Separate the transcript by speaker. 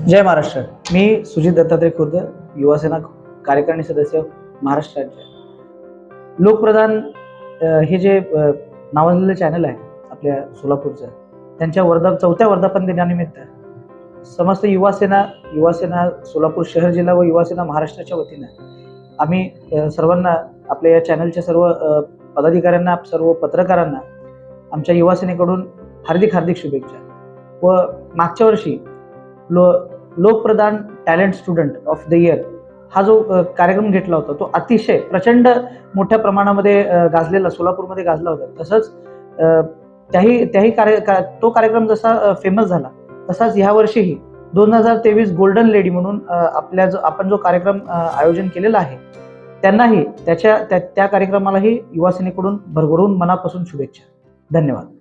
Speaker 1: जय महाराष्ट्र. मी सुजित दत्तात्रय खुर्द, युवासेना कार्यकारिणी सदस्य, महाराष्ट्र राज्य. लोकप्रधान हे जे नावाजलेलं चॅनल आहे आपल्या सोलापूरचं, त्यांच्या चौथ्या वर्धापन दिनानिमित्त समस्त युवासेना सोलापूर शहर जिल्हा व युवासेना महाराष्ट्राच्या वतीनं आम्ही सर्वांना, आपल्या या चॅनलच्या सर्व पदाधिकाऱ्यांना, सर्व पत्रकारांना आमच्या युवासेनेकडून हार्दिक शुभेच्छा. व मागच्या वर्षी Lokpradhan talent student of the year हा जो कार्यक्रम घेतला होता, तो अतिशय प्रचंड मोठ्या प्रमाणामध्ये गाजलेला, सोलापूरमध्ये गाजला होता. तसंच तो कार्यक्रम जसा फेमस झाला, तसाच ह्या वर्षीही 2023 गोल्डन लेडी म्हणून आपण जो कार्यक्रम आयोजन केलेला आहे, त्यांनाही त्या कार्यक्रमालाही युवासेनेकडून भरभरून मनापासून शुभेच्छा. धन्यवाद.